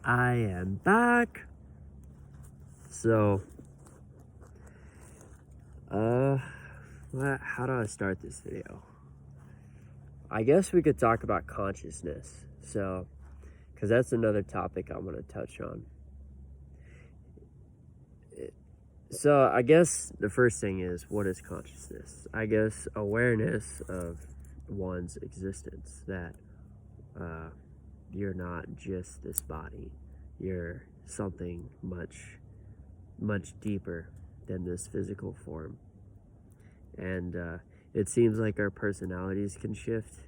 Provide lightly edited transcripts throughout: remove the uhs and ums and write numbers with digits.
I am back. So, uh, how do I start this video? I guess we could talk about consciousness. Because that's another topic I want to touch on. So, I guess the first thing is, what is consciousness? I guess awareness of one's existence, that you're not just this body, you're something much, much deeper than this physical form. And it seems like our personalities can shift.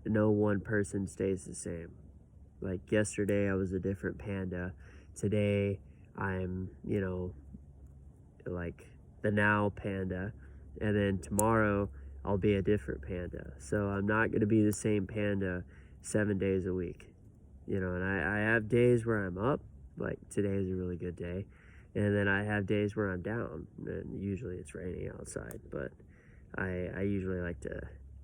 No one person stays the same. Like yesterday, I was a different panda. Today, I'm, like the now panda. And then tomorrow, I'll be a different panda. So I'm not going to be the same panda 7 days a week. And I have days where I'm up, like today is a really good day. And then I have days where I'm down, and usually it's raining outside. But I usually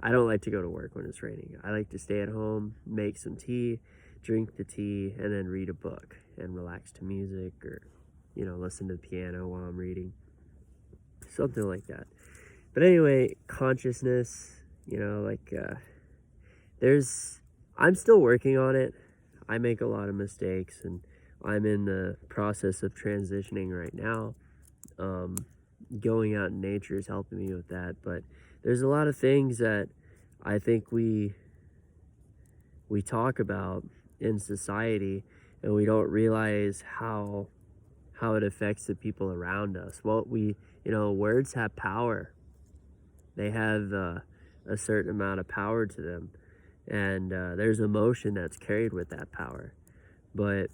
I don't like to go to work when it's raining. I like to stay at home, make some tea, drink the tea, and then read a book and relax to music, or, listen to the piano while I'm reading. Something like that. But anyway, consciousness, I'm still working on it. I make a lot of mistakes, and I'm in the process of transitioning right now. Going out in nature is helping me with that, but there's a lot of things that I think we talk about in society, and we don't realize how it affects the people around us. Well, words have power. They have a certain amount of power to them, and there's emotion that's carried with that power. But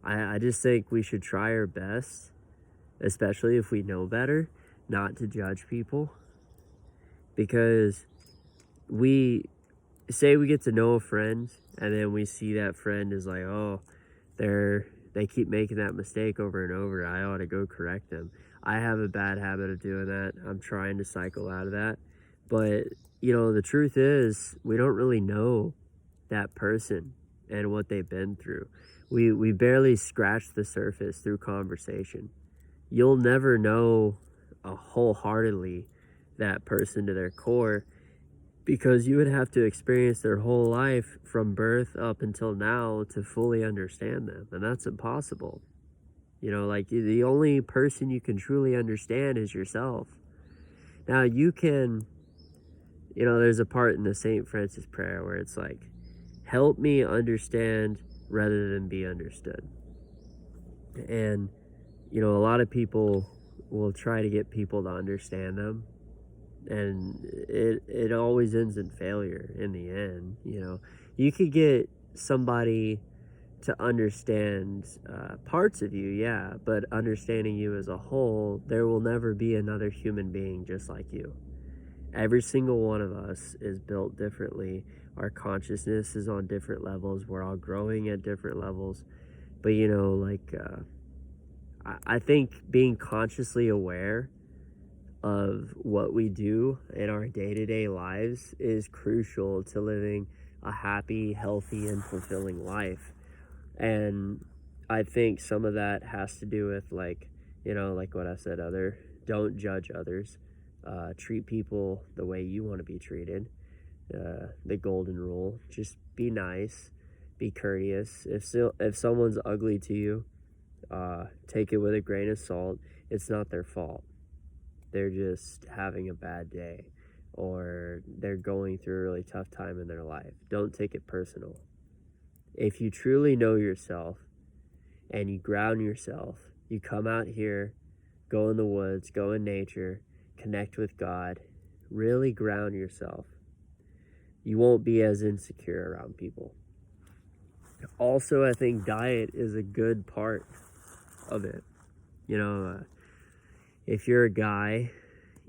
I just think we should try our best, especially if we know better, not to judge people. Because we get to know a friend, and then we see that friend is like, oh, they keep making that mistake over and over, I ought to go correct them. I have a bad habit of doing that. I'm trying to cycle out of that. But the truth is, we don't really know that person and what they've been through. We barely scratch the surface through conversation. You'll never know wholeheartedly that person to their core, because you would have to experience their whole life from birth up until now to fully understand them, and that's impossible. The only person you can truly understand is yourself. Now you can, there's a part in the St. Francis prayer where it's like, help me understand rather than be understood. And a lot of people will try to get people to understand them, and it always ends in failure in the end. You could get somebody to understand parts of you, yeah, but understanding you as a whole, there will never be another human being just like you. Every single one of us is built differently. Our consciousness is on different levels. We're all growing at different levels. But I think being consciously aware of what we do in our day-to-day lives is crucial to living a happy, healthy, and fulfilling life. And I think some of that has to do with like what I said, don't judge others. Treat people the way you want to be treated. The golden rule: just be nice, be courteous. If someone's ugly to you, take it with a grain of salt. It's not their fault. They're just having a bad day, or they're going through a really tough time in their life. Don't take it personal. If you truly know yourself and you ground yourself, you come out here, go in the woods, go in nature, connect with God, really ground yourself, you won't be as insecure around people. Also, I think diet is a good part of it. If you're a guy,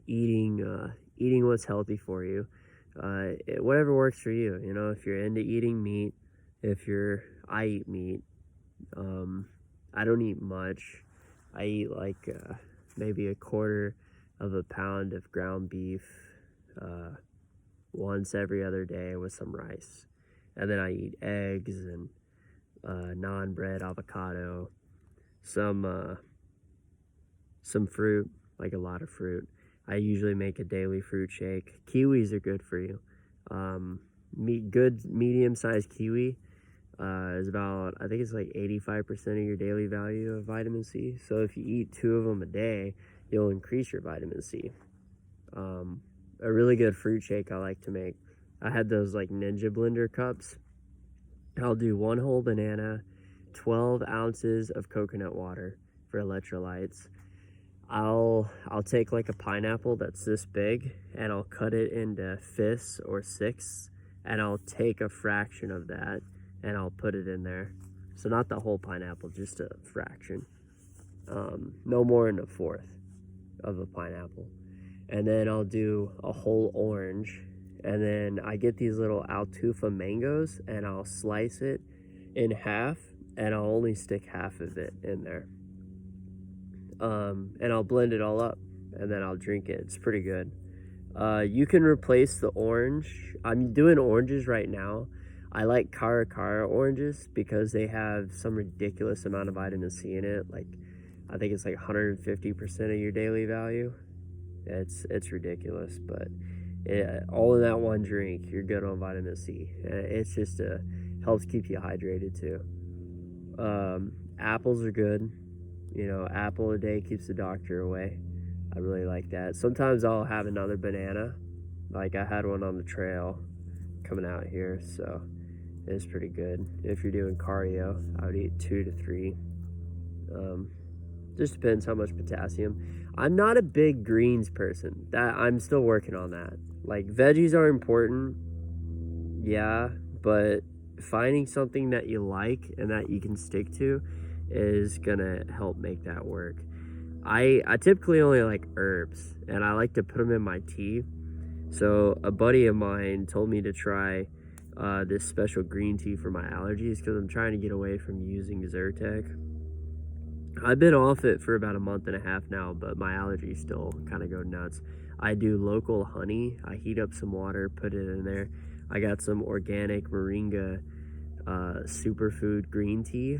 eating what's healthy for you, whatever works for you. If you're into eating meat, I eat meat. I don't eat much. I eat like maybe a quarter of a pound of ground beef, once every other day with some rice. And then I eat eggs and non bread avocado, some fruit, like a lot of fruit. I usually make a daily fruit shake. Kiwis are good for you. Good medium-sized kiwi is about, I think it's like 85% of your daily value of vitamin C. So if you eat 2 of them a day, you'll increase your vitamin C. A really good fruit shake I like to make. I had those like Ninja Blender cups. I'll do 1 whole banana, 12 ounces of coconut water for electrolytes. I'll take like a pineapple that's this big and I'll cut it into fifths or sixths, and I'll take a fraction of that and I'll put it in there. So not the whole pineapple, just a fraction. No more than a fourth of a pineapple. And then I'll do a whole orange, and then I get these little Altufa mangoes and I'll slice it in half, and I'll only stick half of it in there. And I'll blend it all up, and then I'll drink it. It's pretty good. You can replace the orange. I'm doing oranges right now. I like Cara Cara oranges because they have some ridiculous amount of vitamin C in it. Like, I think it's like 150% of your daily value. It's ridiculous, but all in that one drink, you're good on vitamin C. It's just helps keep you hydrated too. Apples are good. You know, apple a day keeps the doctor away. I really like that. Sometimes I'll have another banana. Like I had one on the trail coming out here, so it's pretty good. If you're doing cardio, I would eat 2 to 3. Just depends how much potassium. I'm not a big greens person. That I'm still working on that. Like veggies are important, yeah, but finding something that you like and that you can stick to is gonna help make that work. I typically only like herbs, and I like to put them in my tea. So a buddy of mine told me to try this special green tea for my allergies because I'm trying to get away from using Zyrtec. I've been off it for about a month and a half now, but my allergies still kind of go nuts. I do local honey. I heat up some water, put it in there. I got some organic Moringa superfood green tea.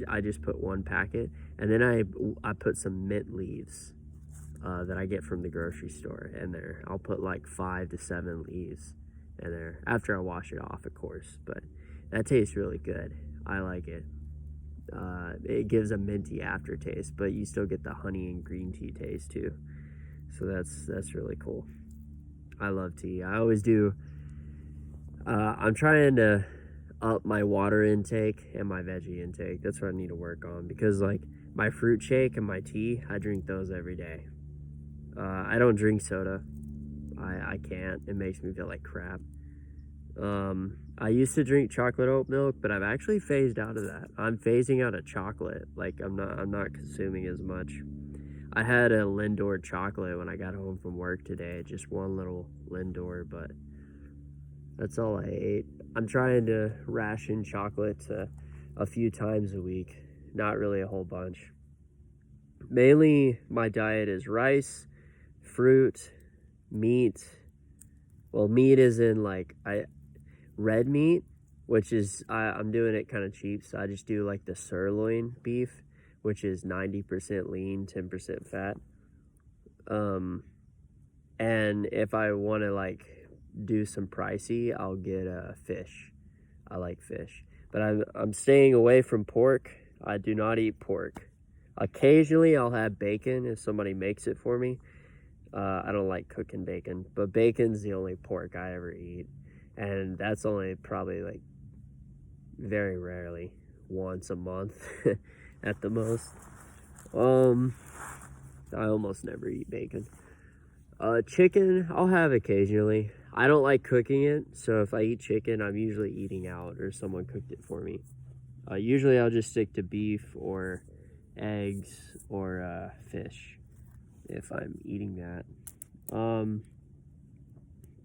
I just put 1 packet, and then I put some mint leaves that I get from the grocery store in there. I'll put like 5 to 7 leaves in there after I wash it off, of course, but that tastes really good. I like it. It gives a minty aftertaste, but you still get the honey and green tea taste too. So that's really cool. I love tea. I always do. I'm trying to up my water intake and my veggie intake. That's what I need to work on, because like my fruit shake and my tea, I drink those every day. I don't drink soda. I can't. It makes me feel like crap. I used to drink chocolate oat milk, but I've actually phased out of that. I'm phasing out of chocolate. Like I'm not consuming as much. I had a Lindor chocolate when I got home from work today, just one little Lindor, but that's all I ate. I'm trying to ration chocolate a few times a week, not really a whole bunch. Mainly my diet is rice, fruit, meat. Well, meat is in like red meat, which is I'm doing it kind of cheap, so I just do like the sirloin beef, which is 90% lean, 10% fat. And if I want to like do some pricey, I'll get fish. I like fish, but I'm staying away from pork. I do not eat pork. Occasionally I'll have bacon if somebody makes it for me. I don't like cooking bacon, but bacon's the only pork I ever eat, and that's only probably like very rarely, once a month at the most. I almost never eat bacon. Chicken I'll have occasionally. I don't like cooking it, so if I eat chicken, I'm usually eating out or someone cooked it for me. Usually I'll just stick to beef or eggs or fish if I'm eating that.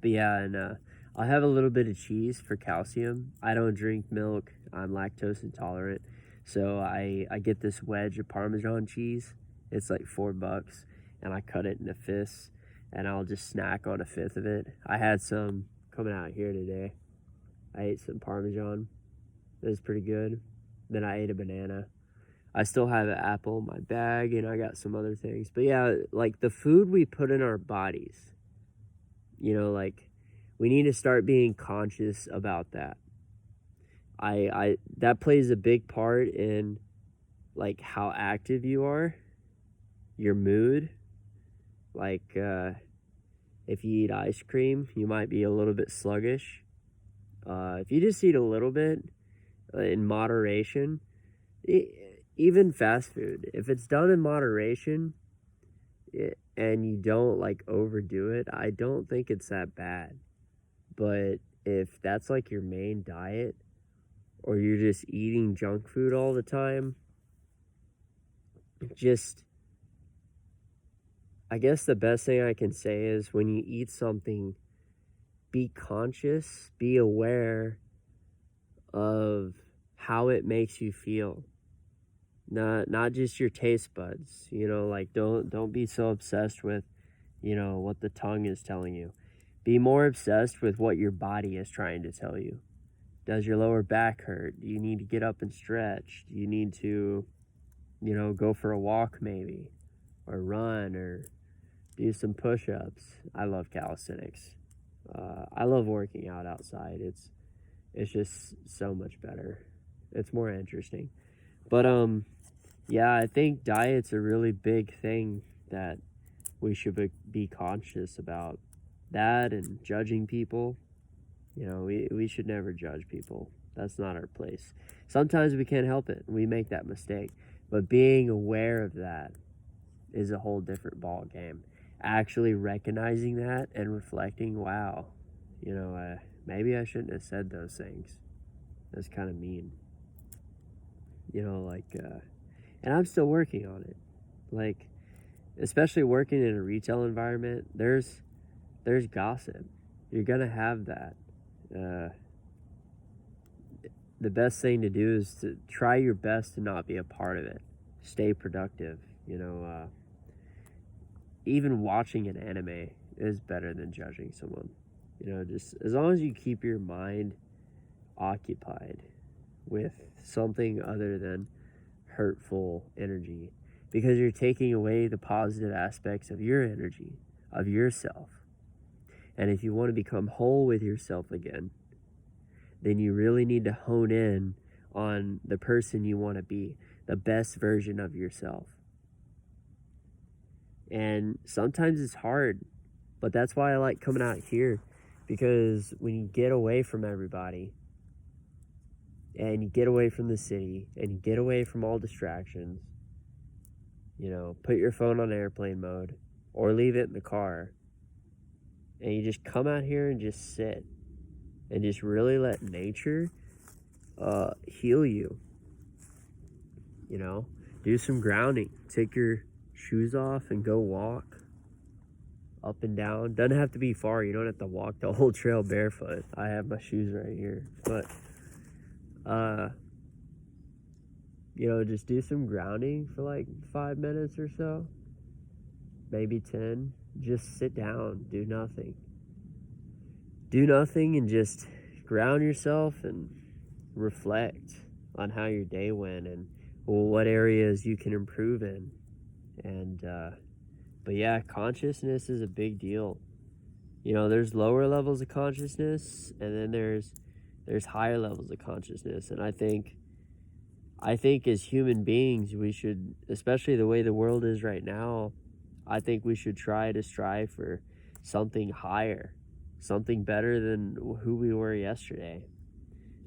But yeah, and I'll have a little bit of cheese for calcium. I don't drink milk. I'm lactose intolerant, so I get this wedge of Parmesan cheese. It's like $4, and I cut it into fists, and I'll just snack on a fifth of it. I had some coming out here today. I ate some Parmesan. It was pretty good. Then I ate a banana. I still have an apple in my bag, and I got some other things. But yeah, like the food we put in our bodies, like we need to start being conscious about that. I that plays a big part in like how active you are, your mood. Like if you eat ice cream, you might be a little bit sluggish. If you just eat a little bit in moderation, even fast food, if it's done in moderation and you don't like overdo it, I don't think it's that bad. But if that's like your main diet, or you're just eating junk food all the time, I guess the best thing I can say is when you eat something, be conscious, be aware of how it makes you feel. Not just your taste buds, like don't be so obsessed with, what the tongue is telling you. Be more obsessed with what your body is trying to tell you. Does your lower back hurt? Do you need to get up and stretch? Do you need to, go for a walk maybe, or run, or do some push-ups? I love calisthenics. I love working out outside. It's just so much better. It's more interesting. But yeah, I think diet's a really big thing that we should be conscious about. That and judging people. We should never judge people. That's not our place. Sometimes we can't help it. We make that mistake. But being aware of that is a whole different ball game. Actually recognizing that and reflecting, wow, maybe I shouldn't have said those things. That's kind of mean. And I'm still working on it. Like, especially working in a retail environment, there's gossip. You're gonna have that. The best thing to do is to try your best to not be a part of it. Stay productive. Even watching an anime is better than judging someone. Just as long as you keep your mind occupied with something other than hurtful energy, because you're taking away the positive aspects of your energy, of yourself. And if you want to become whole with yourself again, then you really need to hone in on the person you want to be, the best version of yourself. And sometimes it's hard, but that's why I like coming out here, because when you get away from everybody, and you get away from the city, and you get away from all distractions, put your phone on airplane mode, or leave it in the car, and you just come out here and just sit, and just really let nature heal you. Do some grounding. Take your shoes off and go walk up and down. Doesn't have to be far. You don't have to walk the whole trail barefoot. I have my shoes right here. But just do some grounding for like 5 minutes or so, maybe 10. Just sit down, do nothing and just ground yourself and reflect on how your day went and what areas you can improve in. And but yeah, consciousness is a big deal. There's lower levels of consciousness, and then there's higher levels of consciousness. And I think as human beings, we should, especially the way the world is right now, I think we should try to strive for something higher, something better than who we were yesterday.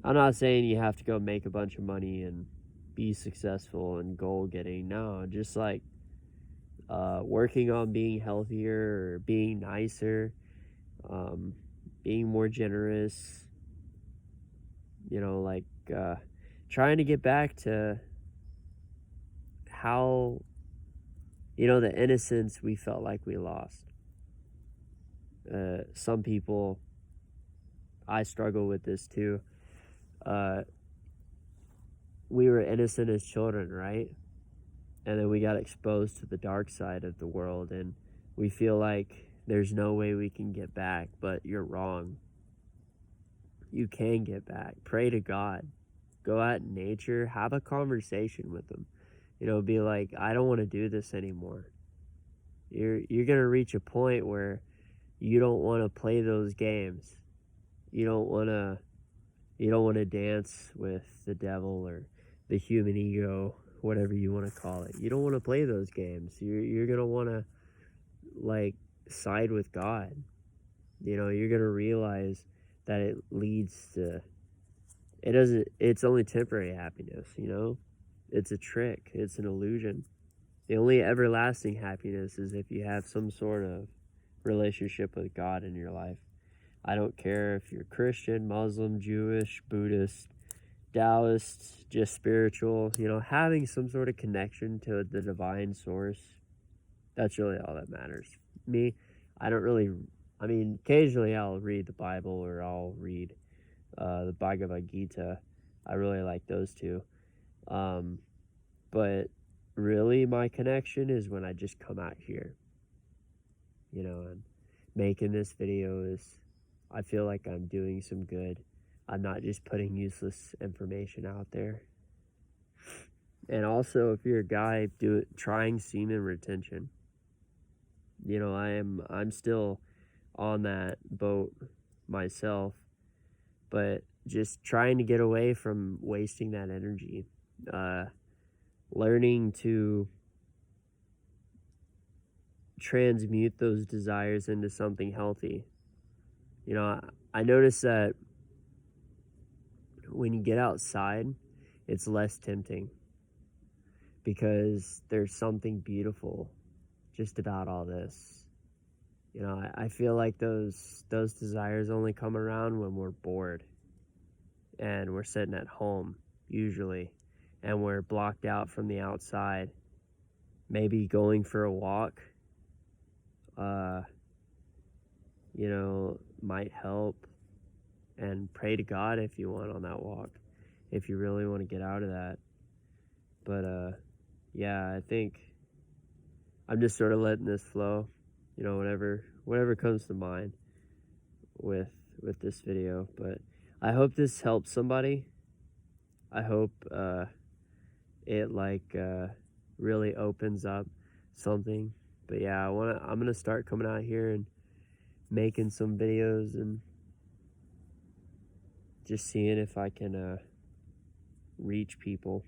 I'm not saying you have to go make a bunch of money and be successful and goal getting. No, just like working on being healthier, or being nicer, being more generous, trying to get back to how, the innocence we felt like we lost. Some people, I struggle with this too. We were innocent as children, right? And then we got exposed to the dark side of the world, and we feel like there's no way we can get back, but you're wrong. You can get back. Pray to God. Go out in nature, have a conversation with Him. Be like, I don't want to do this anymore. You're gonna reach a point where you don't want to play those games. You don't want to dance with the devil or the human ego, whatever you want to call it. You don't want to play those games. You're gonna want to like side with God. You're gonna realize that it leads to it's only temporary happiness. It's a trick, it's an illusion. The only everlasting happiness is if you have some sort of relationship with God in your life. I don't care if you're Christian, Muslim, Jewish, Buddhist, Taoist, just spiritual, having some sort of connection to the divine source, that's really all that matters. Me, occasionally I'll read the Bible or I'll read the Bhagavad Gita. I really like those two. But really my connection is when I just come out here, and making this video I feel like I'm doing some good. I'm not just putting useless information out there. And also, if you're a guy trying semen retention, I'm still on that boat myself, but just trying to get away from wasting that energy, learning to transmute those desires into something healthy. I notice that when you get outside, it's less tempting because there's something beautiful just about all this. I feel like those desires only come around when we're bored and we're sitting at home usually, and we're blocked out from the outside. Maybe going for a walk might help, and pray to God if you want on that walk, if you really want to get out of that. But yeah, I think I'm just sort of letting this flow, whatever comes to mind with this video. But I hope this helps somebody. I hope it really opens up something. But yeah, I'm gonna start coming out here and making some videos and just seeing if I can reach people.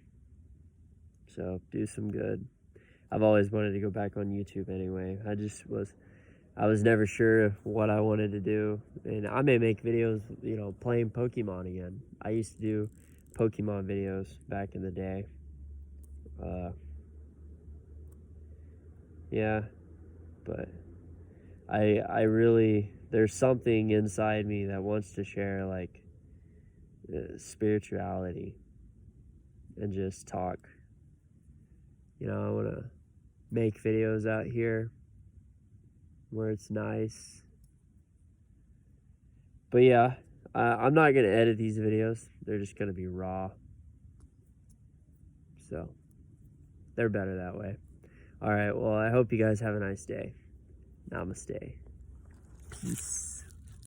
So do some good. I've always wanted to go back on YouTube anyway. I was never sure what I wanted to do, and I may make videos, playing Pokemon again. I used to do Pokemon videos back in the day. Yeah, but I really, there's something inside me that wants to share spirituality and just talk. I want to make videos out here where it's nice. But yeah, I'm not going to edit these videos. They're just going to be raw. So they're better that way. All right, well, I hope you guys have a nice day. Namaste. Peace.